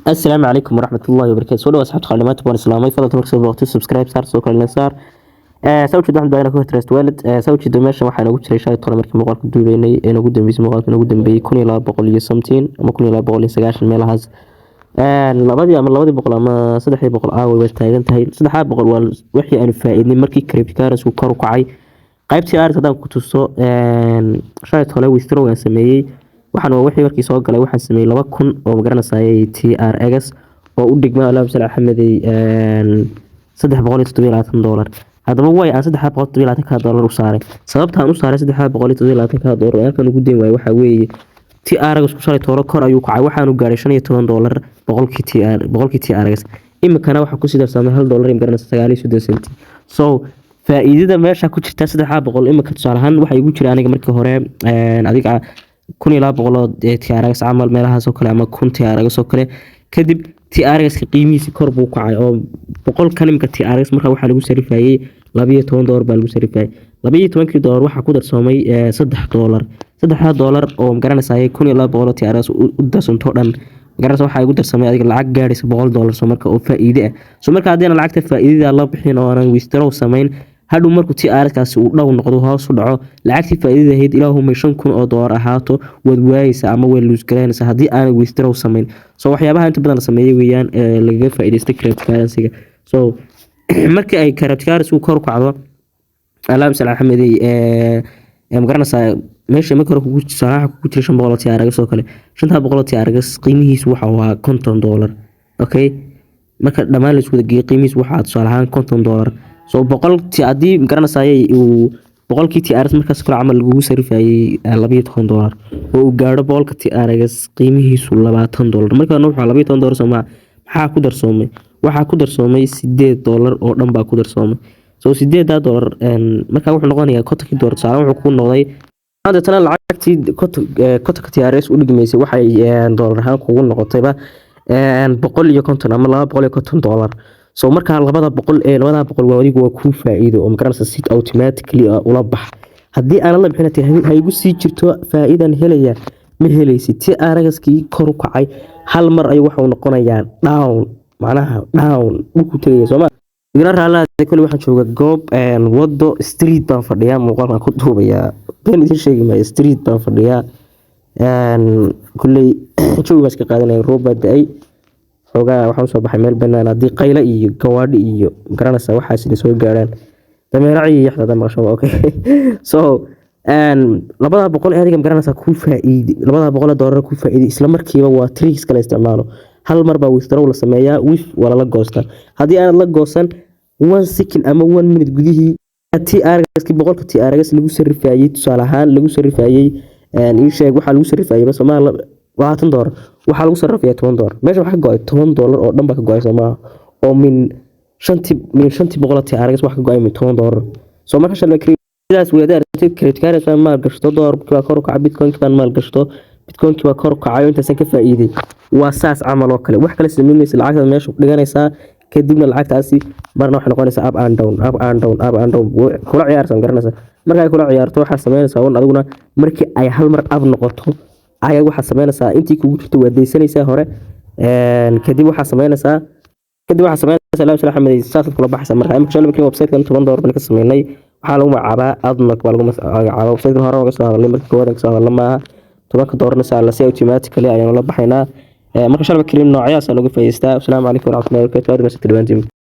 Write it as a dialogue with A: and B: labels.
A: السلام عليكم ورحمة الله وبركاته. سؤال أصحاب خدمات وأنا سلامي فضل تمركز بوقت سبسكرايب صار سوق النصار. سويت واحد بينك وترست والد سويت دمشق waxaan ugu jiray shalay toban markii muuqaalka duubeynay ee ugu dambeysay muuqaalka ugu dambeeyay 1200 ama 1290 meelahaas labadii boqol ama 300 way taagan tahay 300 waa wixii aan faa'iidnay markii cryptocurrency kor u kacay qaybtii aad hadaan ku tuso shalay toban withdraw aan sameeyay waxaan wixii markii soo galay waxaan sameeyay 2000 oo ma garanayay TRX oo u dhigma alaab sal axmedey $320 hadaba way aan $320 u saaray sababta aan u saaray $320 halkan ugu deyn waay waxa weeye TRX ku shalay tooro kor ayuu kacay waxaanu gaaray $15 boqolkii TRX imikana waxa ku sidarsamay $1 in garanaysa 99 cent so faa'iidada meesha ku jirta 300 imika tusaalahan waxa igu jira aniga markii hore adiga 1200 TRX camal meelahaas oo kale ama 1000 TRX oo kale kadib TRX qiimihiisa kor buu kacay oo boqol kan imika TRX marka waxa lagu sarifayay $12 baa lagu sarifayay $12 waxa ku darsoomay $3 oo garanaysa 1200 TRX u darsanto dhan garanaysa waxa igu darsamay adiga lacag gaaraysa $100 soo marka oo faa'iido ah soo marka hadii aan lacagta faa'iidada la bixin oo aan withdraw sameyn haduu markuu TRX kaasi uu dhaw noqdo hoos u dhaco lacagtii faa'iidada ahayd ilaahuma $5,000 ahaato wad waayaysa ama way lose gareynaysa hadii aan withdraw sameyn soo waxyaabaha inta badan la sameeyay weeyaan laga faa'iideysto cryptocurrency so markii ay cryptocurrency kor u kacdo alaab sal axmedey ma garanaysa meesha markii hore kugu jira $500 TRX oo kale $500 TRX qiimihiisu waxa waa $50 okay marka dhamaan la isku geeyay qiimihiisu waxa tusaalahan $50 so boqolkii hadii garanayay uu boqolkii TRX markaas kala camal lagu sarifayay $12 oo uu gaaro boqolka TRX qiimihiisu $20 marka wuxuu $12 sama waxa ku darsoomay $8 oo dhan baa ku darsoomay so $8 marka wuxuu noqonayaa $50 tusaale wuxuu ku noqday hadda tan lacagtii kotonka TRX u dhigmaysay waxay dollar ahaan kugu noqotayba 150 ama $250 so marka labada boqol waa adigu waa ku faa'iido oo magaranaysa si automatically ula bax hadii aan la bixinay hay igu sii jirto faa'iidan helaya ma helaysid TRX-kii kor u kacay hal mar ay waxa uu noqonayaa down macnaha down ku tagay Soomaa igna raalaad kulli waxa jooga goob wado street baan fadhiyaa muuqaalka ku duubaya been idin sheegi ma street baan fadhiyaa kulli joogaas ka qaadanay roob day xogaa waxaan soo baxay meel banaan hadii qayla iyo gawaadhi iyo garanaysa waxa sida soo gaaraan dameeraci iyo xada maqasho okay so labada boqol ee adiga garanaysa ku faa'iidi $200 ku faa'iidi isla markiiba waa tricks kala isticmaalo hal mar baa withdraw la sameeyaa wif wala la goosta hadii aan la goosan 1 second ama 1 minute gudihii TRX boqolka TRX lagu sarifayay tusaalahan lagu sarifayay in sheeg waxa lagu sarifayay Soomaaliya $20 waxa lagu sarifayay $10 meesha waxa go'ay $10 oo dhan ba ka go'ay Soomaa oo min 500 TRX waxa ka go'ay $10 soo marka shalay sidaas weedar cryptocurrency ma gashto $1 kor u kacay bitcoin kiba kor u kacay inta san ka faa'iiday waa saas camal oo kale wax kale sameeynaysa lacagta meesha ku dhiganaysa kadibna lacagtaasi marna waxa noqonaysa up and down kula ciyaarsan garanaysa marka ay kula ciyaarto waxa sameynaysa oo adiguna markii ay hal mar up noqoto ayaga waxa sameynaysa intii kugu jirto waadeysanaysa hore kadib waxa sameynaysa alaab sal axmedey saas kula baxaysa marka imka shalay website-kan $10 baan ka sameynay waxa lagu magacaabaa adnaq baa lagu magacaabaa website-kan hore uga soo hadalnay markii koowaad ka soo hadalnay ma $10 saala si automatically ayaan la baxaynaa marka shalay kaliya noocyadaas lagu faa'iideystaa. Assalaamu calaykum warahmatullahi wabarakatuh.